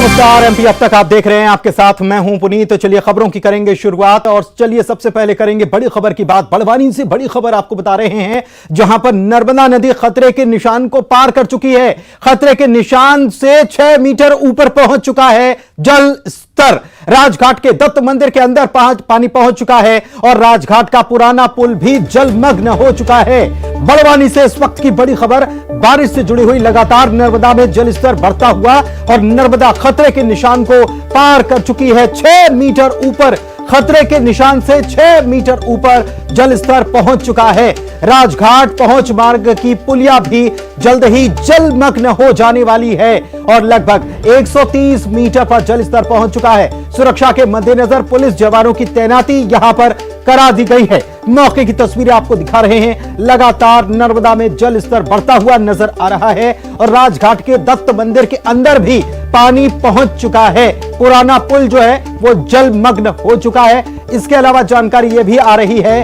नमस्कार एमपी अब तक आप देख रहे हैं, आपके साथ मैं हूं पुनीत। तो चलिए खबरों की करेंगे शुरुआत और चलिए सबसे पहले करेंगे बड़ी खबर की बात। बड़वानी से बड़ी खबर आपको बता रहे हैं, जहां पर नर्मदा नदी खतरे के निशान को पार कर चुकी है। खतरे के निशान से 6 मीटर ऊपर पहुंच चुका है जल स्तर। राजघाट के दत्त मंदिर के अंदर पानी पहुंच चुका है और राजघाट का पुराना पुल भी जलमग्न हो चुका है। बड़वानी से इस वक्त की बड़ी खबर, बारिश से जुड़ी हुई लगातार नर्मदा में जलस्तर बढ़ता हुआ और नर्मदा खतरे के निशान को पार कर चुकी है। 6 मीटर ऊपर, खतरे के निशान से 6 मीटर ऊपर जलस्तर पहुंच चुका है। राजघाट पहुंच मार्ग की पुलिया भी जल्द ही जलमग्न हो जाने वाली है और लगभग 130 मीटर पर जलस्तर पहुंच चुका है। सुरक्षा के मद्देनजर पुलिस जवानों की तैनाती यहां पर करा दी गई है। मौके की तस्वीरें आपको दिखा रहे हैं। लगातार नर्मदा में जल स्तर बढ़ता हुआ नजर आ रहा है और राजघाट के दत्त मंदिर के अंदर भी पानी पहुंच चुका है। पुराना पुल जो है वो जलमग्न हो चुका है। इसके अलावा जानकारी यह भी आ रही है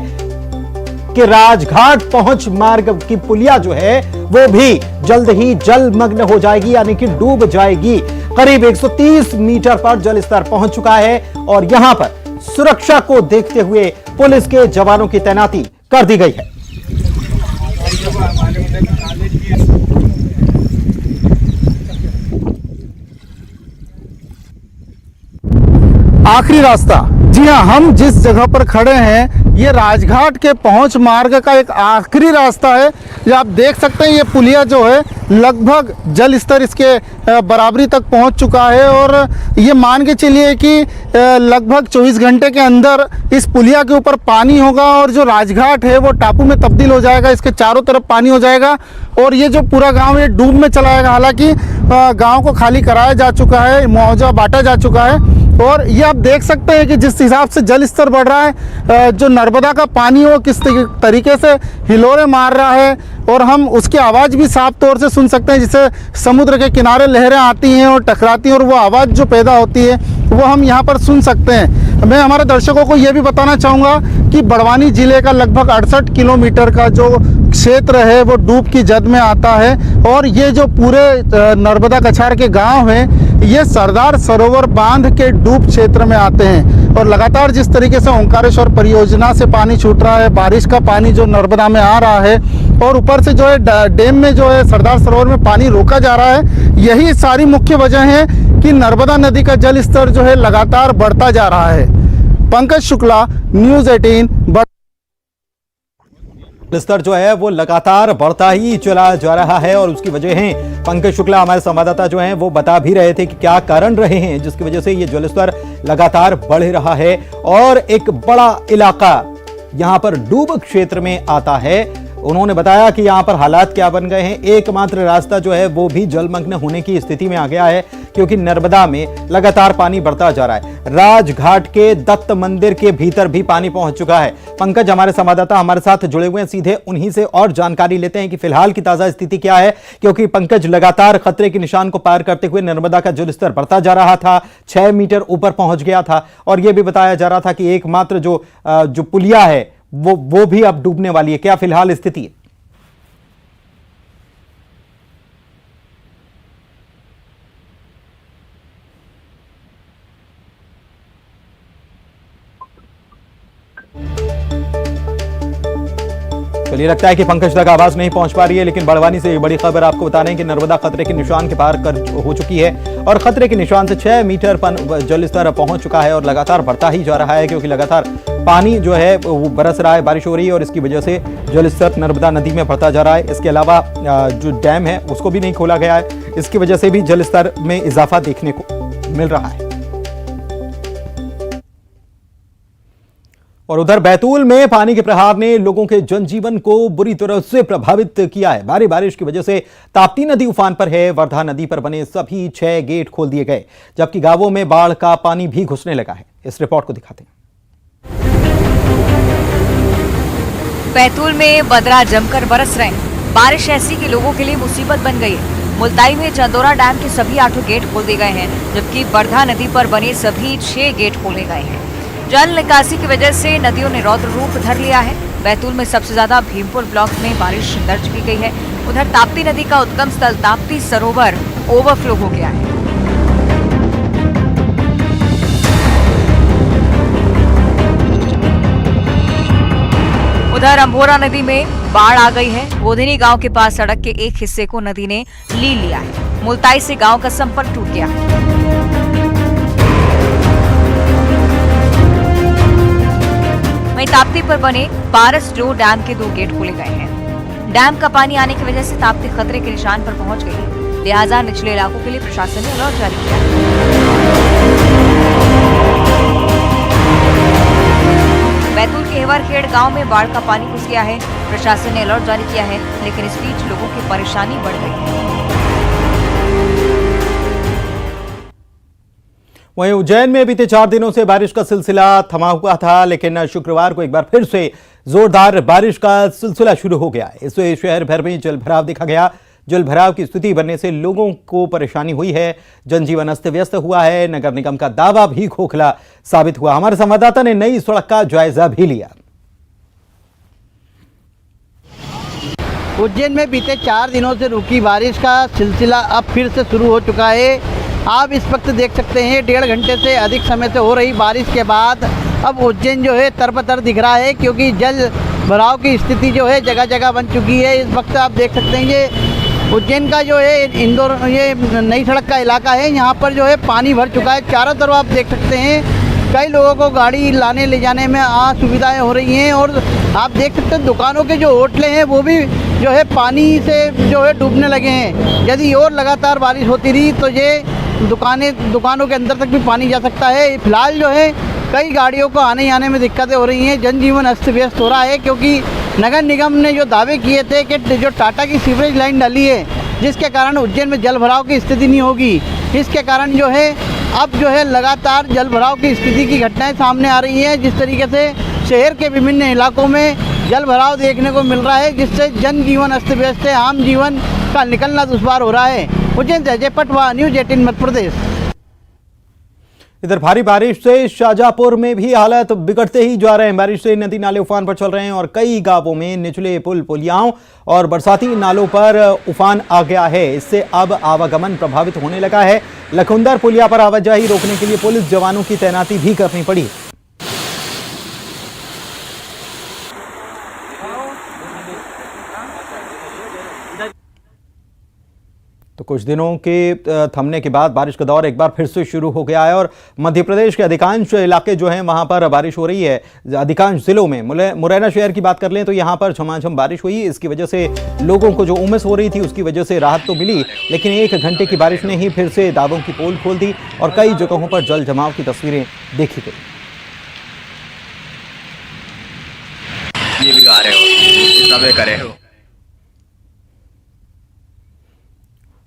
कि राजघाट पहुंच मार्ग की पुलिया जो है वो भी जल्द ही जलमग्न हो जाएगी, यानी कि डूब जाएगी। करीब 130 मीटर पर जल स्तर पहुंच चुका है और यहां पर सुरक्षा को देखते हुए पुलिस के जवानों की तैनाती कर दी गई है। आखिरी रास्ता, जी हाँ, हम जिस जगह पर खड़े हैं ये राजघाट के पहुंच मार्ग का एक आखिरी रास्ता है। ये आप देख सकते हैं, ये पुलिया जो है लगभग जल स्तर इसके बराबरी तक पहुंच चुका है और ये मान के चलिए कि लगभग 24 घंटे के अंदर इस पुलिया के ऊपर पानी होगा और जो राजघाट है वो टापू में तब्दील हो जाएगा। इसके चारों तरफ पानी हो जाएगा और ये जो पूरा गांव ये डूब में चला जाएगा। हालांकि गांव को खाली कराया जा चुका है, मुआवजा बांटा जा चुका है और ये आप देख सकते हैं कि जिस हिसाब से जल स्तर बढ़ रहा है, जो नर्मदा का पानी हो किस तरीके से हिलोरे मार रहा है और हम उसकी आवाज़ भी साफ तौर से सुन सकते हैं। जिससे समुद्र के किनारे लहरें आती हैं और टकराती हैं और वो आवाज़ जो पैदा होती है वो हम यहाँ पर सुन सकते हैं। मैं हमारे दर्शकों को ये भी बताना चाहूँगा कि बड़वानी ज़िले का लगभग 68 किलोमीटर का जो क्षेत्र है वो डूब की जद में आता है और ये जो पूरे नर्मदा कछार के गांव हैं ये सरदार सरोवर बांध के डूब क्षेत्र में आते हैं और लगातार जिस तरीके से ओंकारेश्वर परियोजना से पानी छूट रहा है, बारिश का पानी जो नर्मदा में आ रहा है और ऊपर से जो है डैम में जो है सरदार सरोवर में पानी रोका जा रहा है, यही सारी मुख्य वजह है कि नर्मदा नदी का जल स्तर जो है लगातार बढ़ता जा रहा है। पंकज शुक्ला, न्यूज़ 18। स्तर जो है वो लगातार बढ़ता ही चला जा रहा है और उसकी वजह है, पंकज शुक्ला हमारे संवाददाता जो हैं वो बता भी रहे थे कि क्या कारण रहे हैं जिसकी वजह से ये जलस्तर लगातार बढ़ रहा है और एक बड़ा इलाका यहां पर डूब क्षेत्र में आता है। उन्होंने बताया कि यहां पर हालात क्या बन गए हैं। एकमात्र रास्ता जो है वो भी जलमग्न होने की स्थिति में आ गया है क्योंकि नर्मदा में लगातार पानी बढ़ता जा रहा है। राजघाट के दत्त मंदिर के भीतर भी पानी पहुंच चुका है। पंकज हमारे संवाददाता हमारे साथ जुड़े हुए हैं, सीधे उन्हीं से और जानकारी लेते हैं कि फिलहाल की ताजा स्थिति क्या है, क्योंकि पंकज लगातार खतरे के निशान को पार करते हुए नर्मदा का जलस्तर बढ़ता जा रहा था, 6 मीटर ऊपर पहुंच गया था और यह भी बताया जा रहा था कि एकमात्र जो पुलिया है वो भी अब डूबने वाली है। क्या फिलहाल स्थिति है? चलिए, लगता है कि पंकज तक आवाज नहीं पहुंच पा रही है, लेकिन बड़वानी से ये बड़ी खबर आपको बता रहे हैं कि नर्मदा खतरे के निशान के पार कर हो चुकी है और खतरे के निशान से 6 मीटर पर जल स्तर पहुंच चुका है और लगातार बढ़ता ही जा रहा है क्योंकि लगातार पानी जो है वो बरस रहा है, बारिश हो रही है और इसकी वजह से जल स्तर नर्मदा नदी में बढ़ता जा रहा है। इसके अलावा जो डैम है उसको भी नहीं खोला गया है, इसकी वजह से भी जल स्तर में इजाफा देखने को मिल रहा है। और उधर बैतूल में पानी के प्रहार ने लोगों के जनजीवन को बुरी तरह से प्रभावित किया है। भारी बारिश की वजह से ताप्ती नदी उफान पर है। वर्धा नदी पर बने सभी 6 गेट खोल दिए गए, जबकि गांवों में बाढ़ का पानी भी घुसने लगा है। इस रिपोर्ट को दिखाते हैं। बैतूल में बदरा जमकर बरस रहे हैं। बारिश ऐसी कि लोगों के लिए मुसीबत बन गई है। मुल्ताई में चंदोरा डैम के सभी 8 गेट खोल दिए गए हैं, जबकि वर्धा नदी पर बने सभी 6 गेट खोले गए हैं। जल निकासी की वजह से नदियों ने रौद्र रूप धर लिया है। बैतूल में सबसे ज्यादा भीमपुर ब्लॉक में बारिश दर्ज की गई है। उधर ताप्ती नदी का उद्गम स्थल ताप्ती सरोवर ओवरफ्लो हो गया है। उधर अंभोरा नदी में बाढ़ आ गई है। गोधनी गांव के पास सड़क के एक हिस्से को नदी ने ली लिया है। मुल्ताई से गांव का संपर्क टूट गया है। वहीं ताप्ती पर बने पारस डो डैम के 2 गेट खोले गए हैं। डैम का पानी आने की वजह से ताप्ती खतरे के निशान पर पहुंच गई है, लिहाजा निचले इलाकों के लिए प्रशासन ने अलर्ट जारी किया है। बैतूल के हेवरखेड़ गांव में बाढ़ का पानी घुस गया है। प्रशासन ने अलर्ट जारी किया है, लेकिन इस बीच लोगों की परेशानी बढ़ गई है। वहीं उज्जैन में बीते 4 दिनों से बारिश का सिलसिला थमा हुआ था, लेकिन शुक्रवार को एक बार फिर से जोरदार बारिश का सिलसिला शुरू हो गया। इससे शहर भर में जलभराव देखा गया। जलभराव की स्थिति बनने से लोगों को परेशानी हुई है। जनजीवन अस्त व्यस्त हुआ है। नगर निगम का दावा भी खोखला साबित हुआ। हमारे संवाददाता ने नई सड़क का जायजा भी लिया। उज्जैन में बीते 4 दिनों से रुकी बारिश का सिलसिला अब फिर से शुरू हो चुका है। आप इस वक्त देख सकते हैं 1.5 घंटे से अधिक समय से हो रही बारिश के बाद अब उज्जैन जो है तरबतर दिख रहा है, क्योंकि जल भराव की स्थिति जो है जगह जगह बन चुकी है। इस वक्त आप देख सकते हैं ये उज्जैन का जो है इंदौर ये नई सड़क का इलाका है। यहाँ पर जो है पानी भर चुका है। चारों तरफ आप देख सकते हैं कई लोगों को गाड़ी लाने ले जाने में असुविधाएं हो रही हैं। और आप देख सकते हैं दुकानों के जो होटलें हैं वो भी जो है पानी से जो है डूबने लगे हैं। यदि और लगातार बारिश होती रही तो ये दुकानों के अंदर तक भी पानी जा सकता है। फिलहाल जो है कई गाड़ियों को आने जाने में दिक्कतें हो रही हैं। जनजीवन अस्त व्यस्त हो रहा है, क्योंकि नगर निगम ने जो दावे किए थे कि जो टाटा की सीवरेज लाइन डाली है जिसके कारण उज्जैन में जल भराव की स्थिति नहीं होगी, इसके कारण जो है अब जो है लगातार जल भराव की स्थिति की घटनाएं सामने आ रही हैं। जिस तरीके से शहर के विभिन्न इलाकों में जल भराव देखने को मिल रहा है, जिससे जनजीवन अस्त व्यस्त है। आम जीवन का निकलना दुश्वार हो रहा है। उज्जैन से अजय पटवा, न्यूज 18 मध्य प्रदेश। इधर भारी बारिश से शाहजहांपुर में भी हालात बिगड़ते ही जा रहे हैं। बारिश से नदी नाले उफान पर चल रहे हैं और कई गांवों में निचले पुल पुलियाओं और बरसाती नालों पर उफान आ गया है। इससे अब आवागमन प्रभावित होने लगा है। लखुंदर पुलिया पर आवाजाही रोकने के लिए पुलिस जवानों की तैनाती भी करनी पड़ी। तो कुछ दिनों के थमने के बाद बारिश का दौर एक बार फिर से शुरू हो गया है और मध्य प्रदेश के अधिकांश इलाके जो हैं वहां पर बारिश हो रही है। अधिकांश जिलों में मुरैना शहर की बात कर लें तो यहां पर झमाझम बारिश हुई। इसकी वजह से लोगों को जो उमस हो रही थी उसकी वजह से राहत तो मिली, लेकिन 1 घंटे की बारिश ने ही फिर से दावों की पोल खोल दी और कई जगहों पर जल जमाव की तस्वीरें देखी गई। ये भी गा रहे हो, सबे करे हो।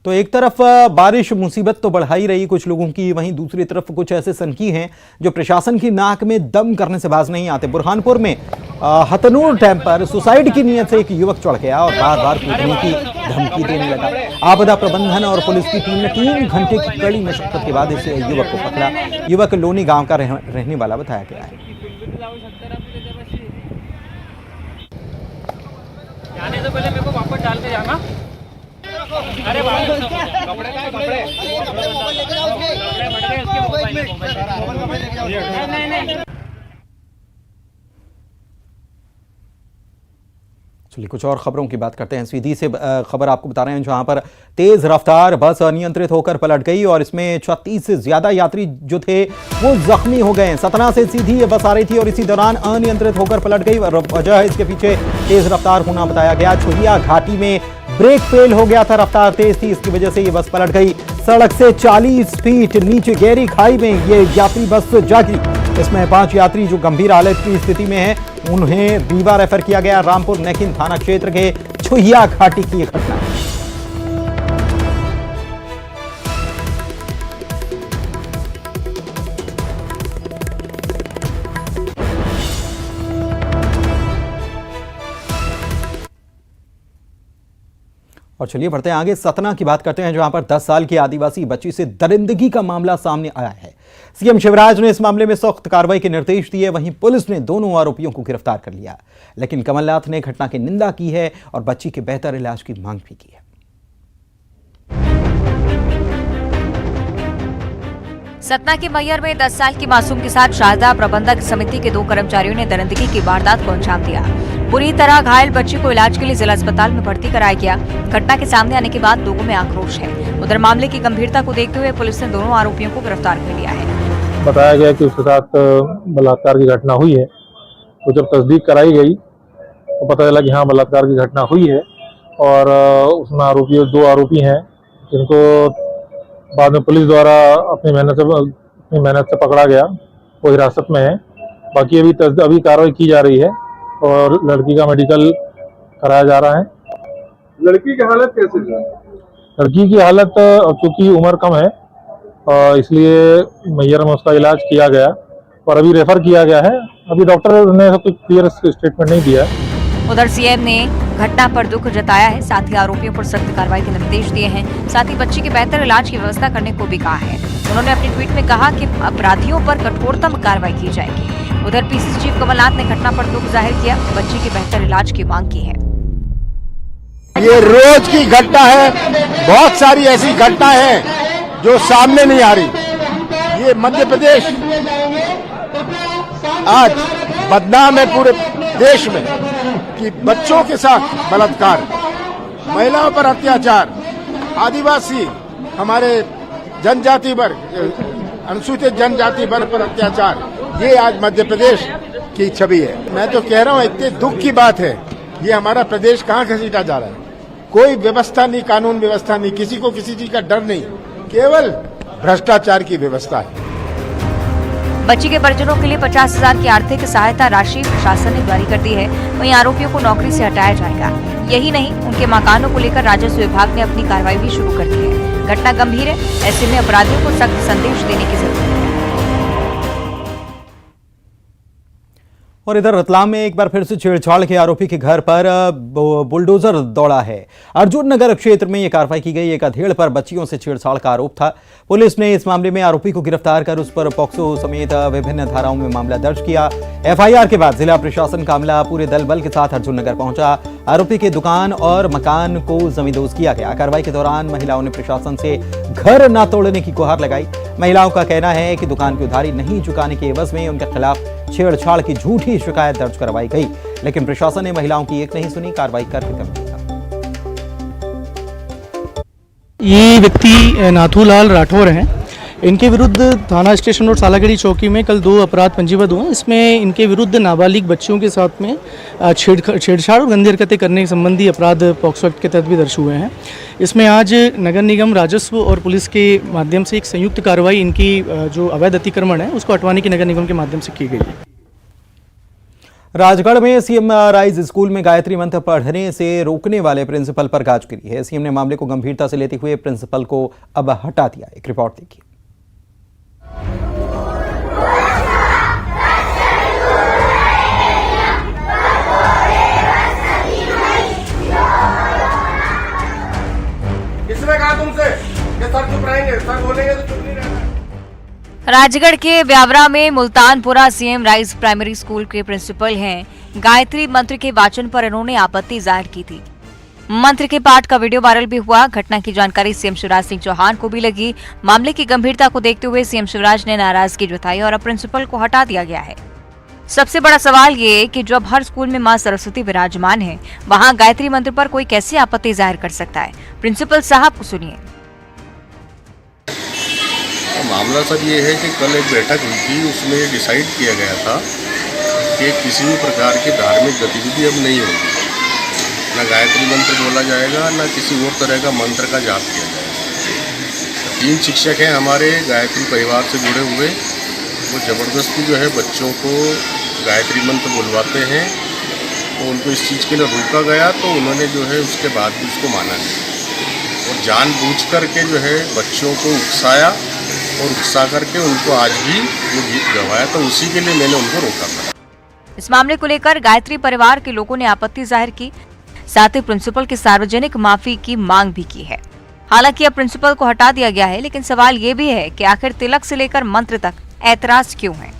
तो एक तरफ बारिश मुसीबत तो बढ़ा ही रही कुछ लोगों की, वहीं दूसरी तरफ कुछ ऐसे सनकी हैं जो प्रशासन की नाक में दम करने से बाज नहीं आते। बुरहानपुर में हथनूर डैम पर सुसाइड की नीयत से एक युवक चढ़ गया और बार बार कूदने की धमकी देने लगा। आपदा प्रबंधन और पुलिस की टीम ने 3 घंटे की कड़ी मशक्कत के बाद इस युवक को पकड़ा। युवक लोनी गांव का रहने वाला बताया गया है। जाने से पहले मेरे को वापस डाल के जाना। अरे चलिए कुछ और खबरों की बात करते हैं। सीधी से खबर आपको बता रहे हैं जहां पर तेज रफ्तार बस अनियंत्रित होकर पलट गई और इसमें 36 से ज्यादा यात्री जो थे वो जख्मी हो गए। सतना से सीधी ये बस आ रही थी और इसी दौरान अनियंत्रित होकर पलट गई। वजह इसके पीछे तेज रफ्तार होना बताया गया। छुरिया घाटी में ब्रेक फेल हो गया था, रफ्तार तेज थी, इसकी वजह से ये बस पलट गई। सड़क से 40 फीट नीचे गहरी खाई में ये यात्री बस जा गिरी। इसमें 5 यात्री जो गंभीर हालत की स्थिति में हैं उन्हें रीवा रेफर किया गया। रामपुर नेकिन थाना क्षेत्र के छुहिया घाटी की घटना। और चलिए बढ़ते हैं आगे। सतना की बात करते हैं जहां पर 10 साल की आदिवासी बच्ची से दरिंदगी का मामला सामने आया है। सीएम शिवराज ने इस मामले में सख्त कार्रवाई के निर्देश दिए। वहीं पुलिस ने दोनों आरोपियों को गिरफ्तार कर लिया, लेकिन कमलनाथ ने घटना की निंदा की है और बच्ची के बेहतर इलाज की मांग भी की है। सतना के मैयर में 10 साल की मासूम के साथ शारदा प्रबंधक समिति के 2 कर्मचारियों ने दरिंदगी की वारदात को अंजाम दिया। बुरी तरह घायल बच्ची को इलाज के लिए जिला अस्पताल में भर्ती कराया गया। घटना के सामने आने के बाद लोगों में आक्रोश है। उधर मामले की गंभीरता को देखते हुए पुलिस ने दोनों आरोपियों को गिरफ्तार कर लिया है। बताया गया कि उसके साथ बलात्कार की घटना हुई है, तो जब तस्दीक कराई गई तो पता चला कि हाँ बलात्कार की घटना हुई है और उसमें दो आरोपी हैं जिनको बाद में पुलिस द्वारा अपनी मेहनत से पकड़ा गया, वो हिरासत में है। बाकी अभी कार्रवाई की जा रही है और लड़की का मेडिकल कराया जा रहा है। लड़की की हालत कैसे है? लड़की की हालत चूंकि उम्र कम है इसलिए मैयर में उसका इलाज किया गया और अभी रेफर किया गया है। अभी डॉक्टर ने कोई क्लियर स्टेटमेंट नहीं दिया है। उधर सीएम ने घटना पर दुख जताया है, साथ ही आरोपियों पर सख्त कार्रवाई के निर्देश दिए हैं। साथ ही बच्ची के बेहतर इलाज की व्यवस्था करने को भी कहा है। उन्होंने अपने ट्वीट में कहा कि अपराधियों पर कठोरतम कार्रवाई की जाएगी। उधर पीसीसी चीफ कमलनाथ ने घटना पर दुख जाहिर किया, बच्ची के बेहतर इलाज की मांग की है। ये रोज की घटना है, बहुत सारी ऐसी घटना है जो सामने नहीं आ रही। ये मध्य प्रदेश आज बदनाम है पूरे देश में कि बच्चों के साथ बलात्कार, महिलाओं पर अत्याचार, आदिवासी हमारे जनजाति वर्ग, अनुसूचित जनजाति वर्ग पर अत्याचार, ये आज मध्य प्रदेश की छवि है। मैं तो कह रहा हूँ इतने दुख की बात है, ये हमारा प्रदेश कहाँ घसीटा जा रहा है। कोई व्यवस्था नहीं, कानून व्यवस्था नहीं, किसी को किसी चीज का डर नहीं, केवल भ्रष्टाचार की व्यवस्था है। बच्ची के परिजनों के लिए 50,000 की आर्थिक सहायता राशि प्रशासन ने जारी कर दी है। वहीं आरोपियों को नौकरी से हटाया जाएगा। यही नहीं, उनके मकानों को लेकर राजस्व विभाग ने अपनी कार्रवाई भी शुरू कर दी है। घटना गंभीर है, ऐसे में अपराधियों को सख्त संदेश देने की जरूरत है। और इधर रतलाम में एक बार फिर से छेड़छाड़ के आरोपी के घर पर बुलडोजर दौड़ा है। अर्जुन नगर क्षेत्र में यह कार्रवाई की गई। एक अधेड़ पर बच्चियों से छेड़छाड़ का आरोप था। पुलिस ने इस मामले में आरोपी को गिरफ्तार कर उस पर पॉक्सो समेत विभिन्न धाराओं में मामला दर्ज किया। एफआईआर के बाद जिला प्रशासन का अमला पूरे दल बल के साथ अर्जुन नगर पहुंचा। आरोपी के दुकान और मकान को जमींदोज किया गया। कार्रवाई के दौरान महिलाओं ने प्रशासन से घर न तोड़ने की गुहार लगाई। महिलाओं का कहना है कि दुकान की उधारी नहीं चुकाने के एवज में उनके खिलाफ छेड़छाड़ की झूठी शिकायत दर्ज करवाई गई, लेकिन प्रशासन ने महिलाओं की एक नहीं सुनी, कार्रवाई करके कर दिया। ये व्यक्ति नाथूलाल राठौर हैं। इनके विरुद्ध थाना स्टेशन रोड सालागढ़ी चौकी में कल 2 अपराध पंजीबद्ध हुए। इसमें इनके विरुद्ध नाबालिग बच्चियों के साथ में छेड़छाड़ और गंदी हरकतें करने संबंधी अपराध पॉक्सो एक्ट के तहत भी दर्ज हुए हैं। इसमें आज नगर निगम, राजस्व और पुलिस के माध्यम से एक संयुक्त कार्रवाई इनकी जो अवैध अतिक्रमण है उसको हटवाने की नगर निगम के माध्यम से की गई है। राजगढ़ में सीएम राइज स्कूल में गायत्री मंत्र पढ़ने से रोकने वाले प्रिंसिपल पर गाज गिरी है। सीएम ने मामले को गंभीरता से लेते हुए प्रिंसिपल को अब हटा दिया। एक रिपोर्ट देखिए। किसने कहा तुमसे कि सर चुप रहेंगे? सर बोलेंगे तो चुप नहीं रहना। राजगढ़ के ब्यावरा में Multanpura CM rise primary school के प्रिंसिपल हैं। गायत्री मंत्र के वाचन पर इन्होंने आपत्ति जाहिर की थी। मंत्र के पाठ का वीडियो वायरल भी हुआ। घटना की जानकारी सीएम शिवराज सिंह चौहान को भी लगी। मामले की गंभीरता को देखते हुए सीएम शिवराज ने नाराजगी जताई और अब प्रिंसिपल को हटा दिया गया है। सबसे बड़ा सवाल ये कि जब हर स्कूल में मां सरस्वती विराजमान है, वहां गायत्री मंत्र पर कोई कैसे आपत्ति जाहिर कर सकता है? प्रिंसिपल साहब को सुनिए। मामला सर ये है कि कल एक बैठक हुई थी, उसमें ये डिसाइड किया गया था कि किसी भी प्रकार की धार्मिक गतिविधि अब नहीं होगी। न गायत्री मंत्र बोला जाएगा, न किसी और तरह का मंत्र का जाप किया जाएगा। 3 शिक्षक हैं हमारे गायत्री परिवार से जुड़े हुए, वो ज़बरदस्ती जो है बच्चों को गायत्री मंत्र बुलवाते हैं। तो उनको इस चीज़ के लिए रोका गया, तो उन्होंने जो है उसके बाद भी उसको माना नहीं और जानबूझ करके जो है बच्चों को उकसाया और उकसा करके उनको आज भी वो गीत गवाया, तो उसी के लिए मैंने उनको रोका था। इस मामले को लेकर गायत्री परिवार के लोगों ने आपत्ति जाहिर की, साथ ही प्रिंसिपल की सार्वजनिक माफी की मांग भी की है। हालांकि अब प्रिंसिपल को हटा दिया गया है, लेकिन सवाल ये भी है कि आखिर तिलक से लेकर मंत्र तक ऐतराज क्यों है?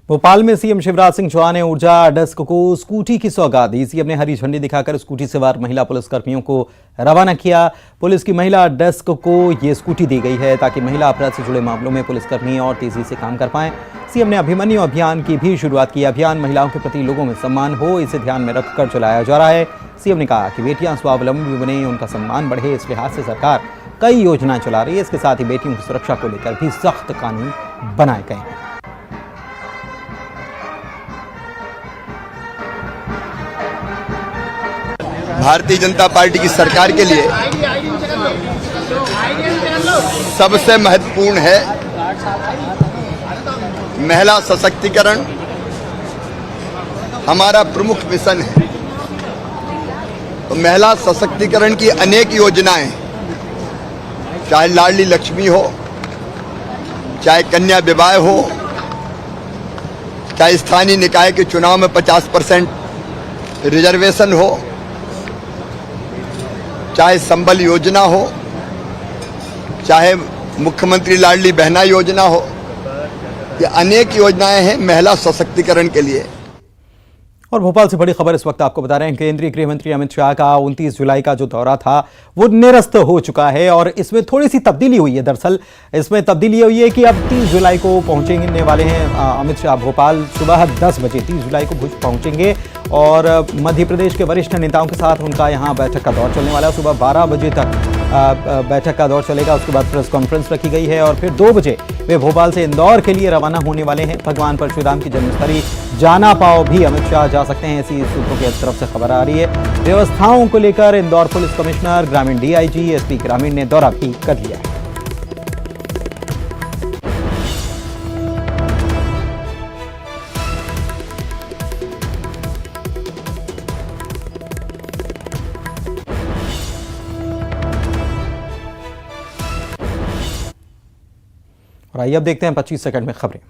भोपाल में सीएम शिवराज सिंह चौहान ने ऊर्जा डेस्क को स्कूटी की सौगात दी। सीएम ने हरी झंडी दिखाकर स्कूटी सवार महिला पुलिसकर्मियों को रवाना किया। पुलिस की महिला डेस्क को ये स्कूटी दी गई है ताकि महिला अपराध से जुड़े मामलों में पुलिसकर्मी और तेजी से काम कर पाएं। सीएम ने अभिमन्यु अभियान की भी शुरुआत की। अभियान महिलाओं के प्रति लोगों में सम्मान हो, इसे ध्यान में रखकर चलाया जा रहा है। सीएम ने कहा कि बेटियां स्वावलंबी बने, उनका सम्मान बढ़े, इस लिहाज से सरकार कई योजनाएं चला रही है। इसके साथ ही बेटियों की सुरक्षा को लेकर भी सख्त कानून बनाए गए हैं। भारतीय जनता पार्टी की सरकार के लिए सबसे महत्वपूर्ण है महिला सशक्तिकरण। हमारा प्रमुख मिशन है। तो महिला सशक्तिकरण की अनेक योजनाएं, चाहे लाडली लक्ष्मी हो, चाहे कन्या विवाह हो, चाहे स्थानीय निकाय के चुनाव में 50% रिजर्वेशन हो, चाहे संबल योजना हो, चाहे मुख्यमंत्री लाडली बहना योजना हो, ये अनेक योजनाएं हैं महिला सशक्तिकरण के लिए। और भोपाल से बड़ी खबर इस वक्त आपको बता रहे हैं, केंद्रीय गृह मंत्री अमित शाह का 29 जुलाई का जो दौरा था वो निरस्त हो चुका है और इसमें थोड़ी सी तब्दीली हुई है। दरअसल इसमें तब्दीली हुई है कि अब 30 जुलाई को पहुंचने वाले हैं अमित शाह भोपाल। सुबह 10 बजे 30 जुलाई को भुज पहुंचेंगे और मध्य प्रदेश के वरिष्ठ नेताओं के साथ उनका यहाँ बैठक का दौर चलने वाला है। सुबह 12 बजे तक बैठक का दौर चलेगा। उसके बाद प्रेस कॉन्फ्रेंस रखी गई है और फिर 2 बजे वे भोपाल से इंदौर के लिए रवाना होने वाले हैं। भगवान परशुराम की जन्मस्थली जाना पाओ भी अमित शाह जा सकते हैं, ऐसी सूत्रों की तरफ से खबर आ रही है। व्यवस्थाओं को लेकर इंदौर पुलिस कमिश्नर, ग्रामीण डीआईजी, एसपी ग्रामीण ने दौरा भी कर लिया है। और आइए अब देखते हैं 25 सेकंड में खबरें।